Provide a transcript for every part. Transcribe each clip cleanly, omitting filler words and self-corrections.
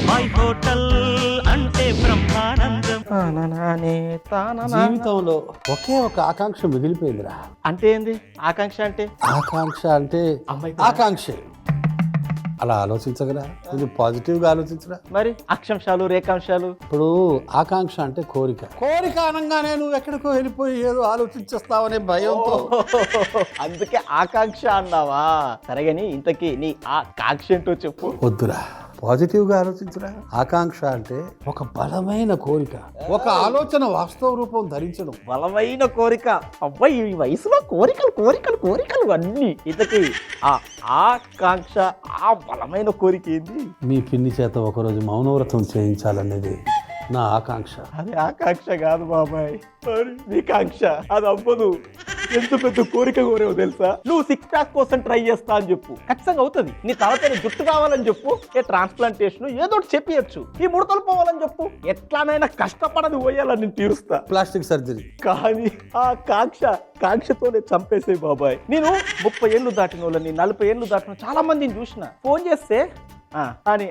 బాబాయ్ హోటల్ అంటే బ్రహ్మానందం. జీవితంలో ఒకే ఒక ఆకాంక్ష మిగిలిపోయిందిరా. అంటే ఏంది ఆకాంక్ష అంటే? ఆకాంక్ష అంటే అమ్మాయి ఆకాంక్ష. అలా ఆలోచించగరా, కొంచెం పాజిటివ్గా ఆలోచించరా. మరి అక్షాంశాలు రేఖాంశాలు. ఇప్పుడు ఆకాంక్ష అంటే కోరిక. కోరిక అనగానే నువ్వు ఎక్కడికో వెళ్ళిపోయి ఏదో ఆలోచించేస్తావనే భయంతో అందుకే ఆకాంక్ష అన్నావా? సరేగాని ఇంతకీ నీ ఆకాంక్ష ఏంటో చెప్పు. వద్దురా, పాజిటివ్గా ఆలోచించరా. ఆకాంక్ష అంటే ఒక బలమైన కోరిక, ఒక ఆలోచన వాస్తవ రూపం ధరించడం. బలమైన కోరిక. అబ్బాయి ఈ వయసులో కోరికలు కోరికలు కోరికలు అన్ని. ఇంతకీ ఆ ఆకాంక్ష, ఆ బలమైన కోరిక ఏంది? మీ పిన్ని చేత ఒకరోజు మౌనవ్రతం చేయించాలనేది నా ఆకాంక్ష. అది ఆకాంక్ష కాదు బాబాయ్, నీ కాంక్ష. అది అవ్వదు. ఎంత పెద్ద కోరిక కోరేవో తెలుసా? నువ్వు సిక్స్ ప్యాక్ కోసం ట్రై చేస్తా అని చెప్పు, ఖచ్చితంగా అవుతుంది. నీ తలపైన జుట్టు కావాలని చెప్పు, ఏ ట్రాన్స్ప్లాంటేషన్ ఏదో ఒకటి చెప్పియచ్చు. ఈ ముడతలు పోవాలని చెప్పు, ఎట్లానైనా కష్టపడదు పోయాలని నేను తీరుస్తా. Plastic surgery. కానీ ఆ కాంక్షతోనే చంపేసే బాబాయ్. నేను 30 ఏళ్ళు దాటిన వాళ్ళని, 40 ఏళ్ళు దాటిన చాలా మందిని చూసిన. ఫోన్ చేస్తే అని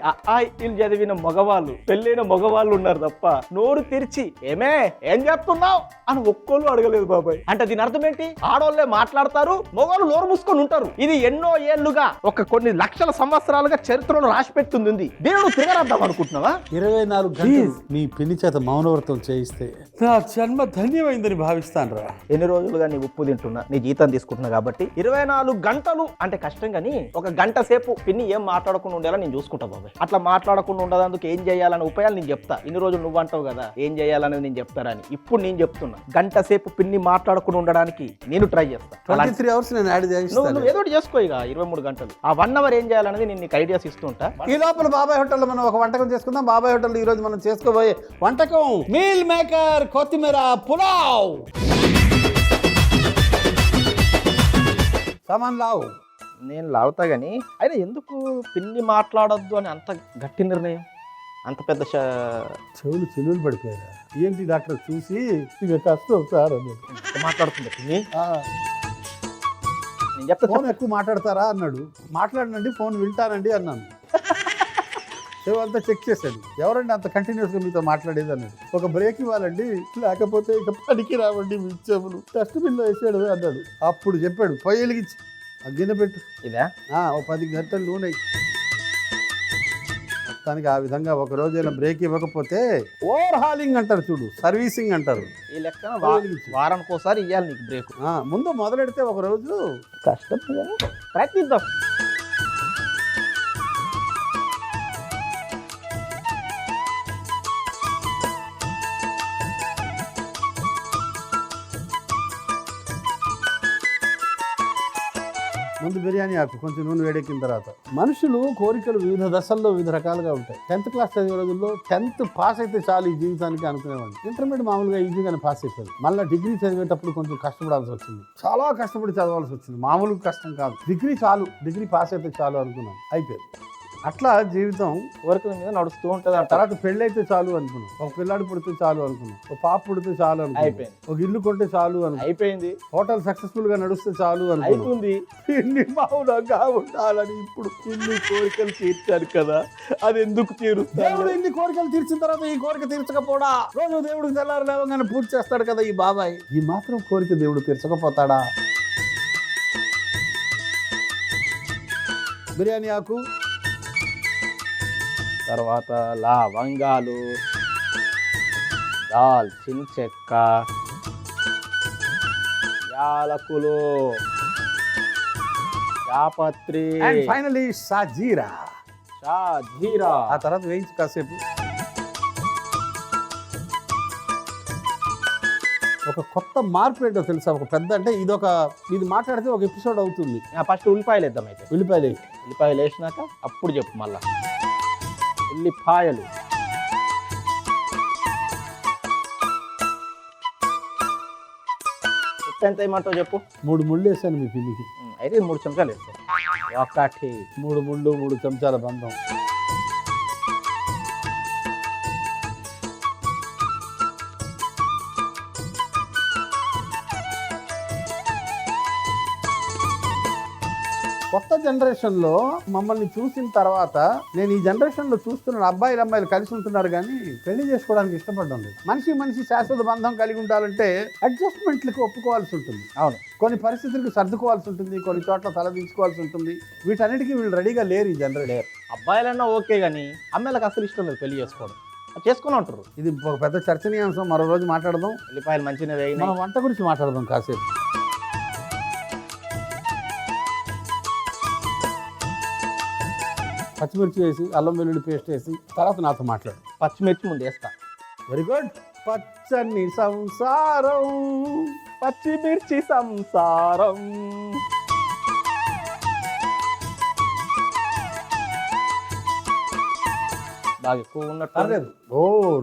ఇల్లు చదివిన మగవాళ్ళు, పెళ్ళైన మగవాళ్ళు ఉన్నారు తప్ప నోరు తెరిచి ఏమే ఏం చెప్తున్నావు అని ఒక్కోళ్ళు అడగలేదు బాబాయ్. అంటే దీని అర్థం ఏంటి? ఆడోళ్ళే మాట్లాడతారు, మగవాళ్ళు నోరు మూసుకొని ఉంటారు. ఇది ఎన్నో ఏళ్లుగా, ఒక కొన్ని లక్షల సంవత్సరాలుగా చరిత్రలో రాసి పెట్టుంది. దేవుడు తిరగరాద్దాం అనుకుంటున్నావా? 24 గంటలు మీ పిన్ని చేత మౌనవ్రతం చేయిస్తే నా జన్మ ధన్యమైందని భావిస్తాను రా. ఎన్ని రోజులుగా నీ ఉప్పు తింటున్నా, నీ జీతం తీసుకుంటున్నా కాబట్టి 24 గంటలు అంటే కష్టం. కానీ ఒక గంట సేపు పిన్ని ఏం మాట్లాడకుండా ఉండేలా నేను చూసుకుంటా బాబాయ్. అట్లా మాట్లాడకుండా ఉండదందుకు ఏం చేయాలనే ఉపాయాలు నేను చెప్తా. ఇన్ని రోజులు నువ్వు అంటావు కదా ఏం చేయాలనేది నేను చెప్తారని. ఇప్పుడు నేను చెప్తున్నా, గంట సేపు పిన్ని మాట్లాడకుండా ఉండడానికి నేను ట్రై చేస్తా. 23 hours నేను యాడ్ చేస్తాను. నువ్వు ఏదో చేసుకో. ఇక 23 గంటలు, ఆ 1 hour ఏం చేయాలనేది నేను నీకు ఐడియాస్ ఇస్తుంటా. ఈ లోపల బాబాయ్ హోటల్లో మనం ఒక వంటకం చేసుకుందాం. బాబాయ్ హోటల్లో ఈ రోజు మనం చేసుకోబోయే వంటకం మీల్ మేకర్ కొత్తిమీర పులావ్. సామాన్ లావు. నేను లావుతా గానీ అయినా ఎందుకు పిన్ని మాట్లాడొద్దు అని అంత గట్టి నిర్ణయం? అంత పెద్ద చెవులు పడిపోయారా ఏంటి? డాక్టర్ చూసి ఇక కష్టం సార్ అన్నాడు. మాట్లాడుతుంది పిన్ని. నేను చెప్తా, ఫోన్ ఎక్కువ మాట్లాడతారా అన్నాడు. మాట్లాడనండి, ఫోన్ వింటానండి అన్నాను. అంతా చెక్ చేశాడు. ఎవరండి అంత కంటిన్యూస్గా మీతో మాట్లాడేది అన్నాడు. ఒక బ్రేక్ ఇవ్వాలండి, లేకపోతే ఇక పనికి రావండి మీ చెవులు, డస్ట్బిన్లో వేసాడు అన్నాడు. అప్పుడు చెప్పాడు పొయ్యి వెలిగించి ఆ గిన్నె పెట్టు. ఇదా ఓ 10 గంటలు నూనె. మొత్తానికి ఆ విధంగా ఒక రోజు అయినా బ్రేక్ ఇవ్వకపోతే ఓవర్ హాలింగ్ అంటారు చూడు, సర్వీసింగ్ అంటారు. ఈ లెక్కన వారానికి ఒకసారి ఇవ్వాలి నీకు బ్రేక్. ముందు మొదలెడితే ఒక రోజు కష్టం, ప్రయత్నిద్దాం. ముందు బిర్యానీ ఆకు, కొంచెం నూనె వేడెక్కిన తర్వాత. మనుషులు కోరికలు వివిధ దశల్లో వివిధ రకాలుగా ఉంటాయి. 10th క్లాస్ చదివే రోజుల్లో 10th పాస్ అయితే చాలు ఈ జీవితానికి అనుకునేవాడిని. ఇంటర్మీడియట్ మామూలుగా ఈజీగానే పాస్ అయిపోయింది. మళ్ళీ డిగ్రీ చదివేటప్పుడు కొంచెం కష్టపడాల్సి వచ్చింది, చాలా కష్టపడి చదవాల్సి వచ్చింది. మామూలు కష్టం కాదు. డిగ్రీ పాస్ అయితే చాలు అనుకున్నాం, అయిపోయింది. అట్లా జీవితం వర్క్ మీద నడుస్తూ ఉంటుంది. తర్వాత పెళ్ళి అయితే చాలు అనుకున్నాం, ఒక పిల్లాడు పుడితే చాలు అనుకున్నాం, ఒక పాప పుడితే చాలు అనుకున్నాం, ఒక ఇల్లు కొంటే చాలు అయిపోయింది, హోటల్ సక్సెస్ఫుల్ గా నడుస్తే చాలు అనుకుంది. ఇన్ని మౌనంగా ఉండాలని ఇప్పుడు ఇన్ని కోరికలు తీర్చారు కదా, అది ఎందుకు తీరుస్తాడు? ఇన్ని కోరికలు తీర్చిన తర్వాత ఈ కోరిక తీర్చకపోడా? రోజు దేవుడికి తెల్లారు లేవగానే పూజ చేస్తాడు కదా ఈ బాబాయ్, ఈ మాత్రం కోరిక దేవుడు తీర్చకపోతాడా? బిర్యానీ ఆకు, తర్వాత లవంగాలు, దాల్చిన చెక్క, యాలకులు, జాపత్రి, ఫైనలీ షాజీరా. ఆ తర్వాత వేయించి కాసేపు. ఒక కొత్త మార్పు ఏంటో తెలుసా? ఒక పెద్ద అంటే ఇది మాట్లాడితే ఒక ఎపిసోడ్ అవుతుంది. ఫస్ట్ ఉల్లిపాయలు వేద్దాం. అయితే ఉల్లిపాయలు వేసినాక అప్పుడు చెప్పు. మళ్ళా ఉల్లిపాయలు, ఉప్పు ఎంత వేయమంటావు చెప్పు? 3 ముళ్ళు వేసాను మీ పిల్లికి. అయితే 3 చెంచాలు వేస్తాను. 3 ముళ్ళు 3 చెంచాల బంధం. కొత్త జనరేషన్లో మమ్మల్ని చూసిన తర్వాత నేను ఈ జనరేషన్లో చూస్తున్న అబ్బాయిలు అమ్మాయిలు కలిసి ఉంటున్నారు కానీ పెళ్లి చేసుకోవడానికి ఇష్టపడడం లేదు. మనిషి శాశ్వత బంధం కలిగి ఉండాలంటే అడ్జస్ట్మెంట్లకు ఒప్పుకోవాల్సి ఉంటుంది. అవును, కొన్ని పరిస్థితులకు సర్దుకోవాల్సి ఉంటుంది, కొన్ని చోట్ల తలదించుకోవాల్సి ఉంటుంది. వీటన్నిటికీ వీళ్ళు రెడీగా లేరు ఈ జనరేషన్. అబ్బాయిలన్నా ఓకే కానీ అమ్మాయిలకు అసలు ఇష్టం లేదు పెళ్లి చేసుకోవడం. చేసుకుని ఉంటారు. ఇది ఒక పెద్ద చర్చనీయాంశం, మరో రోజు మాట్లాడదాం. ఉల్లిపాయలు మంచిగా వేగినాయి. మనం వంట గురించి మాట్లాడదాం కాసేపు. పచ్చిమిర్చి వేసి అల్లం వెల్లుల్లి పేస్ట్ వేసి తర్వాత నాతో మాట్లాడు. పచ్చిమిర్చి ముందు వేస్తా. Very good. పచ్చని సంసారం, పచ్చిమిర్చి సంసారం. బాగా ఎక్కువ ఉన్నట్టు. పర్లేదు. ఓ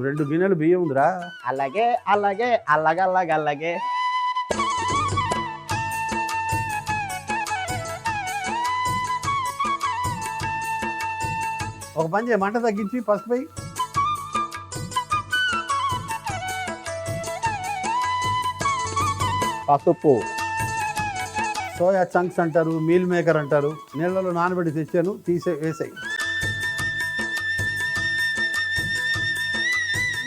2 గిన్నెలు బియ్యం ఉందిరా. అలాగే అలాగే అలాగే అలాగే అలాగే. ఒక పని చేయి, మంట తగ్గించి పసుపు వేయి. పసుపు. సోయా చంక్స్ అంటారు, మీల్ మేకర్ అంటారు. నీళ్ళలో నానబెట్టి తెచ్చాను, వేసాయి.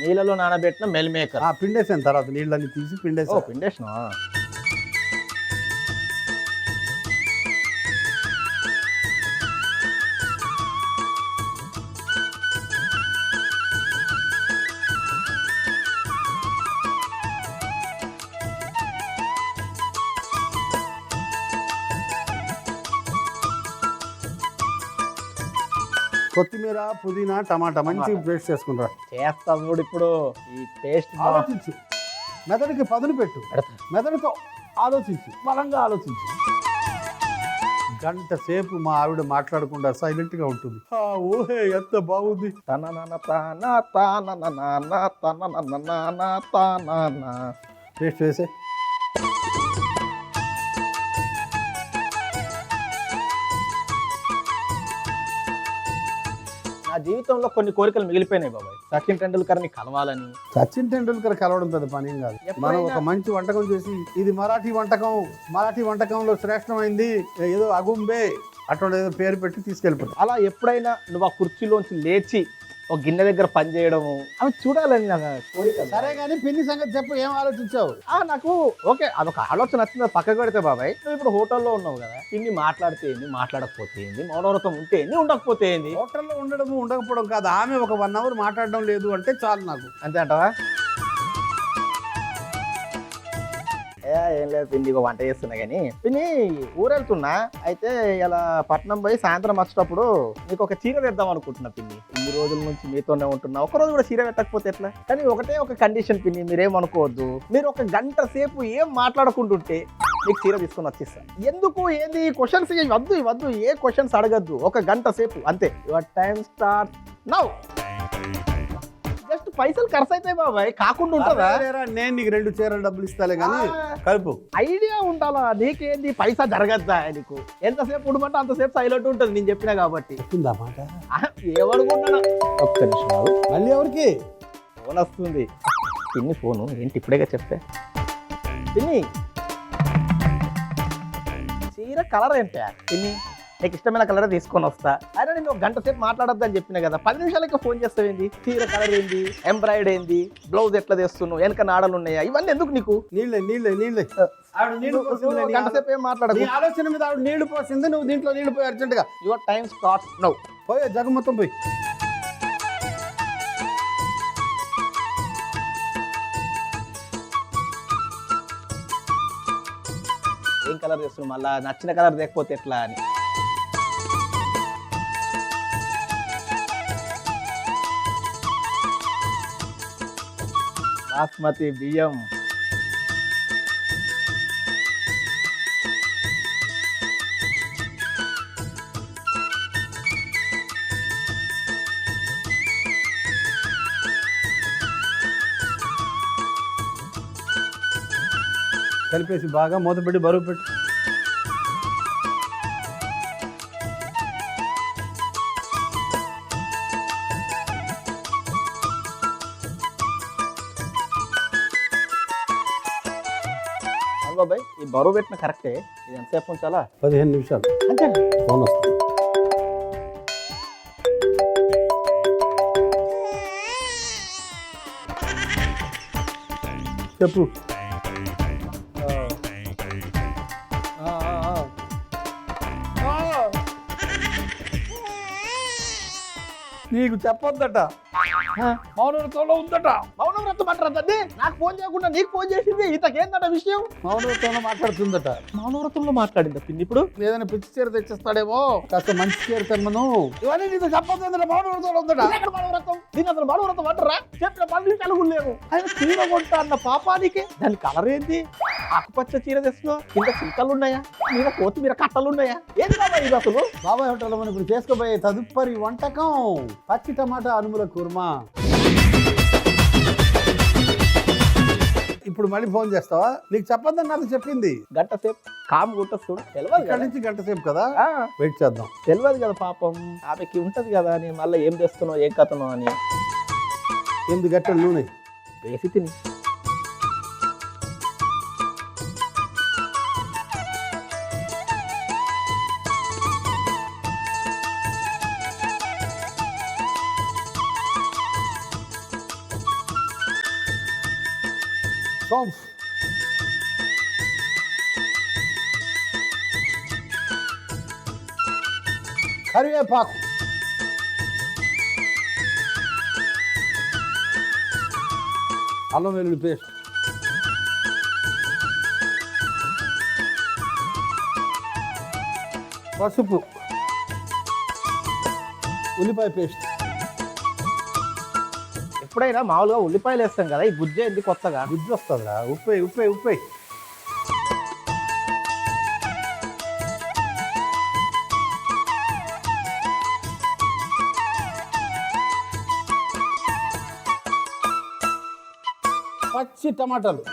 నీళ్ళలో నానబెట్టిన మెల్ మేకర్. పిండేసాను, తర్వాత నీళ్ళని తీసి పిండేసాను. పిండేసిన. కొత్తిమీర, పుదీనా, టమాటా మంచిగా పేస్ట్ చేసుకుంటా. చేస్తాం చూడు ఇప్పుడు. ఈ పేస్ట్ ఆలోచించు, మెదడుకి పదును పెట్టు. మెదడుతో ఆలోచించు, బలంగా ఆలోచించు. గంట సేపు మా ఆవిడ మాట్లాడకుండా సైలెంట్ గా ఉంటుంది. ఊహే ఎంత బాగుంది. పేస్ట్ వేసే. నా జీవితంలో కొన్ని కోరికలు మిగిలిపోయినాయి బాబాయ్. సచిన్ టెండూల్కర్ని కలవాలని. సచిన్ టెండూల్కర్ కలవడం పెద్ద పని ఏం కాదు. మనం ఒక మంచి వంటకం చేసి ఇది మరాఠీ వంటకంలో శ్రేష్టమైంది ఏదో అగుంబే అటువంటి ఏదో పేరు పెట్టి తీసుకెళ్ళిపోతాం. అలా ఎప్పుడైనా నువ్వు ఆ కుర్చీలోంచి లేచి ఒక గిన్నె దగ్గర పని చేయడము అవి చూడాలని నాకు కోరిక. సరే కానీ పిన్ని సంగతి చెప్పు, ఏం ఆలోచించావు? నాకు ఓకే, అదొక ఆలోచన వచ్చింది, పక్కకు పెడితే బాబాయ్ నువ్వు ఇప్పుడు హోటల్లో ఉన్నావు కదా. పిన్ని మాట్లాడితే ఏంది, మాట్లాడకపోతే ఏంది, మౌనవ్రతం ఉంటే ఏంది, ఉండకపోతే ఏంది. హోటల్లో ఉండడము ఉండకపోవడం కాదు, ఆమె ఒక 1 అవర్ మాట్లాడడం లేదు అంటే చాలు నాకు. అంతే అంటావా? ఏం లేదు పిన్ని, ఇక వంట చేస్తున్నా కానీ. పిన్ని ఊరెళ్తున్నా, అయితే ఇలా పట్నం పోయి సాయంత్రం వచ్చేటప్పుడు నీకు ఒక చీర తెద్దాం అనుకుంటున్నా పిన్ని. ఇన్ని రోజుల నుంచి మీతోనే ఉంటున్నా, ఒకరోజు కూడా చీర పెట్టకపోతే ఎట్లా? కానీ ఒకటే ఒక కండిషన్ పిన్ని, మీరేమనుకోవద్దు. మీరు ఒక గంట సేపు ఏం మాట్లాడుకుంటుంటే మీకు చీర తీసుకొని వచ్చేస్తా. ఎందుకు ఏంది క్వశ్చన్స్ వద్దు, ఏ క్వశ్చన్స్ అడగద్దు. ఒక గంట సేపు అంతే. Your time start now. Just పైసలు ఖర్చు అవుతాయి బాబాయ్, కాకుండా ఉంటుందా? నేను నీకు 2 చీరలు డబ్బులు ఇస్తాలే కానీ కలుపు. ఐడియా ఉండాలా నీకేంది, పైసా జరగద్దా నీకు. ఎంతసేపు ఉండమంటే అంతసేపు సైలెంట్ ఉంటుంది నేను చెప్పినా కాబట్టి. ఏమనుకుంటున్నా ఒక్క నిమిషం. మళ్ళీ ఎవరికి ఫోన్ వస్తుంది? పిన్ని ఫోను ఏంటి ఇప్పుడేగా చెప్తే. పిన్ని చీర కలర్ ఏంటా పిన్ని? నీకు ఇష్టమైన కలర్ తీసుకొని వస్తా. అయినా నేను ఒక గంట సేపు మాట్లాడొద్దు అని చెప్పిన కదా, 10 నిమిషాలకి ఫోన్ చేస్తావేంది? చీర కలర్ ఏంది, ఎంబ్రాయిడ్ ఏంది, బ్లౌజ్ ఎట్లా తెస్తున్నావు, వెనక నాడలు ఉన్నాయా, ఇవన్నీ ఎందుకు నీకు? నీళ్ళే గంట సేపు ఏం మాట్లాడదు. ఆలోచన మీద ఆవిడ నీళ్లు పోసింది, నువ్వు దీంట్లో నీళ్లు పోయి అర్జెంట్ గా. Your time starts now. పోయే జగ మొత్తం పోయి. ఏం కలర్ చేస్తున్నావు, మళ్ళా నచ్చిన కలర్ లేకపోతే ఎట్లా అని. బాస్మతి బియ్యం. కలిపేసి బాగా మూత పెట్టి బరువు పెట్టి. బాబాయ్ ఈ బరువు పెట్టిన కరెక్టే, ఇది ఎంతసేపు ఉంచాలా? 15 నిమిషాలు. అంతే. ఫోన్ వస్తుంది. చెప్పు. నీకు చెప్పొద్దట, మౌనవ్రతంలో ఉందట. మౌనవ్రతం అంటారు, నాకు ఫోన్ చేయకుండా నీకు ఫోన్ చేసింది, ఇంతకేందట విషయం? మౌనవ్రతంలో మాట్లాడుతుందట. మౌనవ్రతంలో మాట్లాడిందా పిన్ని? ఇప్పుడు ఏదైనా పిచ్చి చీర తెచ్చిస్తాడేమో, కాస్త మంచి చీర తెమ్మను. ఇవన్నీ నీకు చెప్పొద్దు, మౌనవ్రతంలో ఉందట. మౌనవ్రతం దీని అసలు మౌనవ్రతం అంటారా? చెప్పిన 10 నిమిషాలు లేవు. ఆయన చీర కొంటా అన్న పాపానికి దాని కలర్ ఏంది? ఆకుపచ్చ చీర తెస్తున్నా, కింద చిలకలు ఉన్నాయా, మీద కొత్తిమీర కట్టలు ఉన్నాయా? ఏంది బాబా ఇది అసలు? బాబాయ్ హోటల్లో మనం ఇప్పుడు చేసుకోబోయే తదుపరి వంటకం పచ్చి టమాటా అనుముల కుర్మా. ఇప్పుడు మళ్ళీ ఫోన్ చేస్తావా? నీకు చెప్పొద్దని నాకు చెప్పింది. గంట సేపు కామ్ గుట్టొస్తు తెలియదు ఇక్కడ నుంచి గంట సేపు కదా, వెయిట్ చేద్దాం. తెలియదు కదా పాపం, ఆమెకి ఉంటది కదా అని మళ్ళీ ఏం చేస్తున్నావు ఏం కథనో అని. 8 గంటల నూనె వేసి తిని సోంఫ్, కరివేపాకు, అల్లం వెల్లుల్లి పేస్ట్, పసుపు, ఉల్లిపాయ పేస్ట్. ఎప్పుడైనా మామూలుగా ఉల్లిపాయలు వేస్తాం కదా, ఈ గుజ్జ ఎందుకు కొత్తగా? గుజ్జు వస్తుందిరా. ఉప్పే పచ్చి టమాటాలు,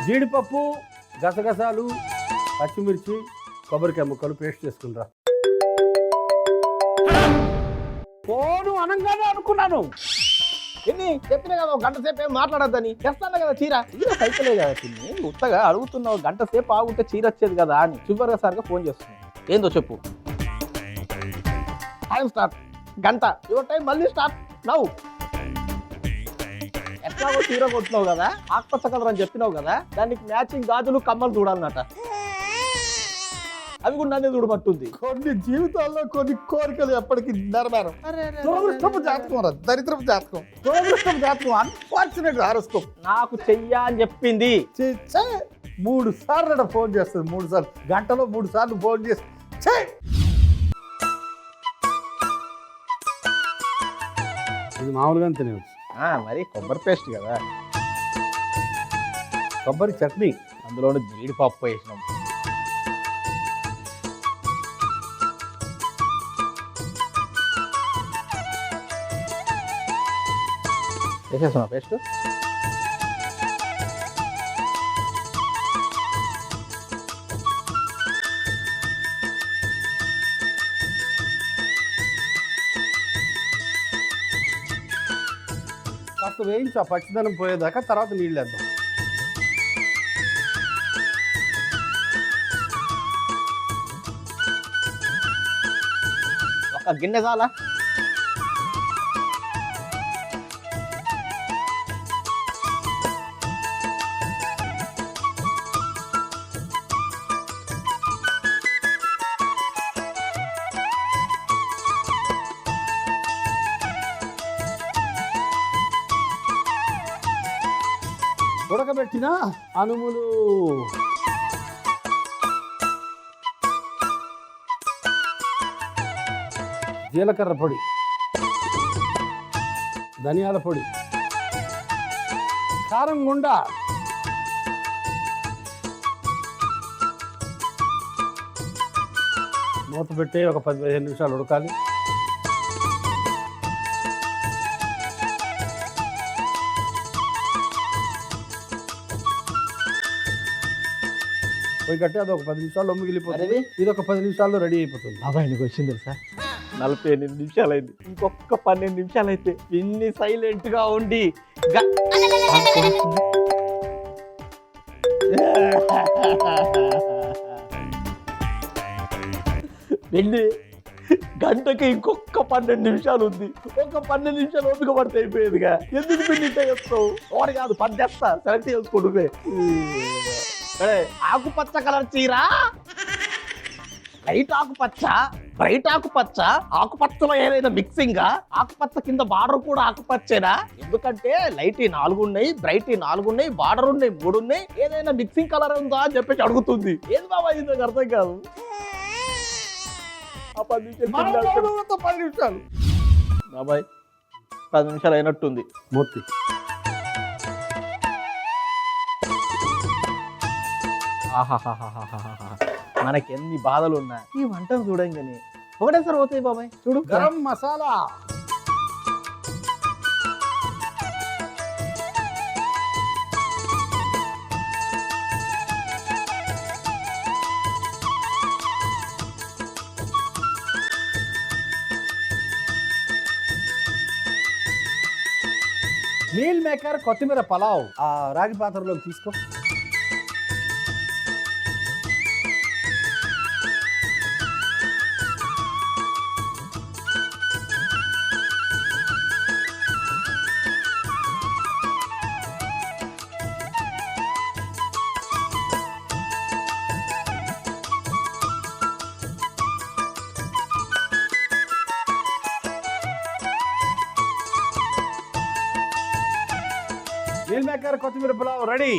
జీడిపప్పు, గసగసాలు, పచ్చిమిర్చి, కొబ్బరికాయ ముక్కలు పేస్ట్ చేసుకుంటా. ఫోను అనగానే అనుకున్నాను. ఎన్ని చెప్పినా కదా, గంట సేపు ఏం మాట్లాడద్దని. చేస్తాను కదా చీర సైకిలే కదా తిని, ఉత్తగా అడుగుతున్నావు. గంట సేపు ఆగుంటే చీర వచ్చేది కదా అని చివరిగా సార్గా ఫోన్ చేస్తున్నావు. ఏందో చెప్పు. టైం స్టార్ట్, గంట. యువర్ టైం మళ్ళీ స్టార్ట్ నవ్వు. ఎట్లాగో చీర కొట్టినావు కదా, ఆకుపచ్చ కలర్ అని చెప్పినావు కదా, దానికి మ్యాచింగ్ గాజులు కమ్మలు చూడాలన్నట. అవి కూడా నన్ను చూడబట్టుంది. కొన్ని జీవితాల్లో కొన్ని కోరికలు ఎప్పటికీ నెరవేరం. దురదృష్టపు జాతకం రా, దరిద్రపు జాతకం, దురదృష్టపు జాతకం, అన్ఫార్చునేట్ హారోస్కోప్. నాకు చెయ్యా అని చెప్పింది. 3 సార్లు ఫోన్ చేస్తుంది. 3 సార్లు గంటలో 3 సార్లు ఫోన్ చేసి ఇది మామూలుగా తినేవచ్చు. మరి కొబ్బరి పేస్ట్ కదా, కొబ్బరి చట్నీ, అందులో జీడిపప్పు వేసినాం. వేసేస్తున్నా పేస్ట్. కాస్త వేయించు ఆ పచ్చిదనం పోయేదాకా, తర్వాత నీళ్ళు వేద్దాం. ఒక గిన్నె చాలా. ఉడకబెట్టిన అనుములు, జీలకర్ర పొడి, ధనియాల పొడి, కారం గుండ, మూత పెట్టి ఒక 10-15 నిమిషాలు ఉడకాలి. పోయి కట్టి అది ఒక 10 నిమిషాల్లో మిగిలిపోతుంది. ఇది ఒక 10 నిమిషాల్లో రెడీ అయిపోతుంది. బాబాయ్ నీకు వచ్చింది తెలుసా, 48 నిమిషాలు అయింది. ఇంకొక 12 నిమిషాలు అయితే పిన్ని సైలెంట్ గా ఉండి పిన్ని గంటకి ఇంకొక 12 నిమిషాలు ఉంది. ఒక 12 నిమిషాలు ఓపిక పడితే అయిపోయేదిగా. ఎందుకు పిన్ని చేస్తావు? ఒకటి కాదు 10 చేస్తా, సెలెక్ట్ చేసుకుంటున్నాయి. ఆకుపచ్చ కలర్ చీర, లైట్ ఆకుపచ్చ, బ్రైట్ ఆకుపచ్చ, ఆకుపచ్చలో ఏదైనా మిక్సింగ్, ఆకుపచ్చ కింద బార్డర్ కూడా ఆకుపచ్చేనా? ఎందుకంటే లైట్ 4 ఉన్నాయి, బ్రైట్ 4 ఉన్నాయి, బార్డర్ ఉన్నాయి 3 ఉన్నాయి, ఏదైనా మిక్సింగ్ కలర్ ఉందా అని చెప్పేసి అడుగుతుంది. ఏది బాబా ఇది నాకు అర్థం కాదు. 10 నిమిషాలు బాబాయ్, 10 నిమిషాలు అయినట్టుంది. మూర్తి మనకి ఎన్ని బాధలు ఉన్నా ఈ వంటను చూడంగానే ఒకటేసారి పోతాయి బాబాయ్. చూడు, గరం మసాలా, మీల్ మేకర్ కొత్తిమీర పలావ్ ఆ రాగి పాత్రలోకి తీసుకో. మీల్ మేకర్ కొత్తిమీర పులావ్ రెడీ.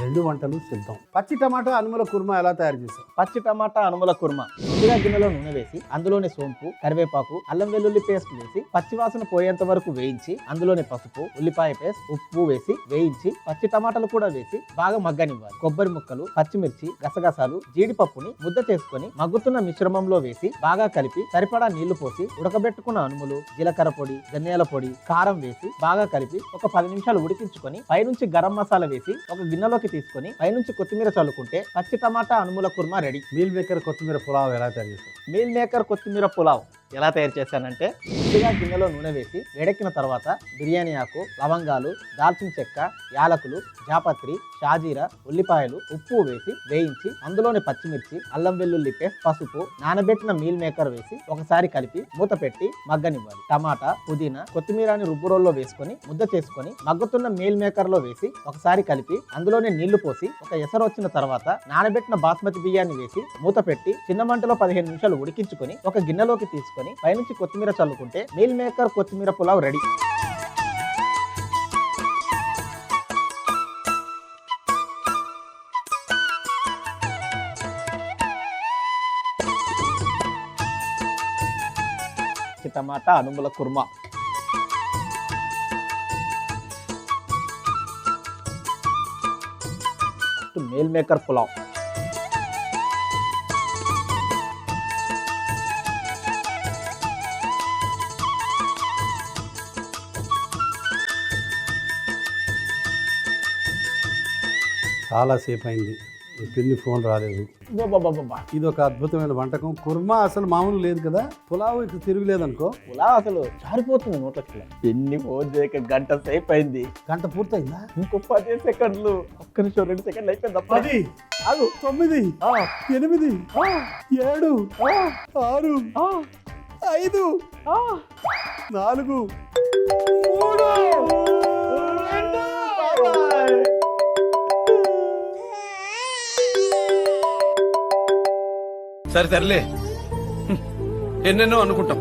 రెండు వంటలు సిద్ధం. పచ్చి టమాటా అనుముల కుర్మా ఎలా తయారు చేస్తాం? పచ్చి టమాటా అనుముల కుర్మా ముందుగా గిన్నెలో నూనె వేసి అందులోనే సోంపు, కరివేపాకు, అల్లం వెల్లుల్లి పేస్ట్ వేసి పచ్చివాసన పోయేంత వరకు వేయించి అందులోనే పసుపు, ఉల్లిపాయ పేస్ట్, ఉప్పు వేసి వేయించి పచ్చి టమాటాలు కూడా వేసి బాగా మగ్గనివ్వాలి. కొబ్బరి ముక్కలు, పచ్చిమిర్చి, గసగసాలు, జీడిపప్పుని ముద్ద చేసుకొని మగ్గుతున్న మిశ్రమంలో వేసి బాగా కలిపి సరిపడా నీళ్లు పోసి ఉడకబెట్టుకున్న అనుములు, జీలకర్ర పొడి, ధనియాల పొడి, కారం వేసి బాగా కలిపి ఒక 10 నిమిషాలు ఉడికించుకొని పైనుంచి గరం మసాలా వేసి ఒక గిన్నెలోకి తీసుకొని పైనుంచి కొత్తిమీర చల్లుకుంటే పచ్చి టమాటా అనుముల కుర్మా రెడీ. మీల్ మేకర్ కొత్తిమీర పులావ్ ఎలా తయారు చేస్తాం? మీల్ మేకర్ కొత్తిమీర పులావ్ ఎలా తయారు చేశానంటే ముందుగా గిన్నెలో నూనె వేసి వేడెక్కిన తర్వాత బిర్యానీ ఆకు, లవంగాలు, దాల్చిన చెక్క, యాలకులు, జాపత్రి, షాజీరా, ఉల్లిపాయలు, ఉప్పు వేసి వేయించి అందులోని పచ్చిమిర్చి, అల్లం వెల్లుల్లి పేస్ట్, పసుపు, నానబెట్టిన మీల్ మేకర్ వేసి ఒకసారి కలిపి మూత పెట్టి మగ్గనివ్వాలి. టమాటా, పుదీనా, కొత్తిమీరని రుబ్బురోల్లో వేసుకొని ముద్ద చేసుకొని మగ్గుతున్న మీల్ మేకర్ లో వేసి ఒకసారి కలిపి అందులోనే నీళ్లు పోసి ఒక ఎసరు వచ్చిన తర్వాత నానబెట్టిన బాస్మతి బియ్యాన్ని వేసి మూత పెట్టి చిన్న మంటలో 15 నిమిషాలు ఉడికించుకొని ఒక గిన్నెలోకి తీసుకొని పైనుంచి కొత్తిమీర చల్లుకుంటే మీల్ మేకర్ కొత్తిమీర పులావ్ రెడీ. టమాటా అనుముల కుర్మా మీల్ మేకర్ పులావ్. చాలా సేపు అయింది, ఈ పిన్ని ఫోన్ రాలేదు. ఇది ఒక అద్భుతమైన వంటకం. కుర్మా అసలు మామూలు లేదు కదా, పులావ్ ఇక తిరుగులేదనుకో. పులావ్ అసలు జారిపోతుంది నోట్లకి. పిన్ని ఫోన్ చేయక గంట సేపు అయింది. గంట పూర్తయిందా? ఇంకో 10 సెకండ్లు, ఒక్క నిమిషం 2 సెకండ్లు అయిపోయింది. 10, 9, 8, 7, 6, 5, 4, 3. సరే తరలే, ఎన్నెన్నో అనుకుంటాం,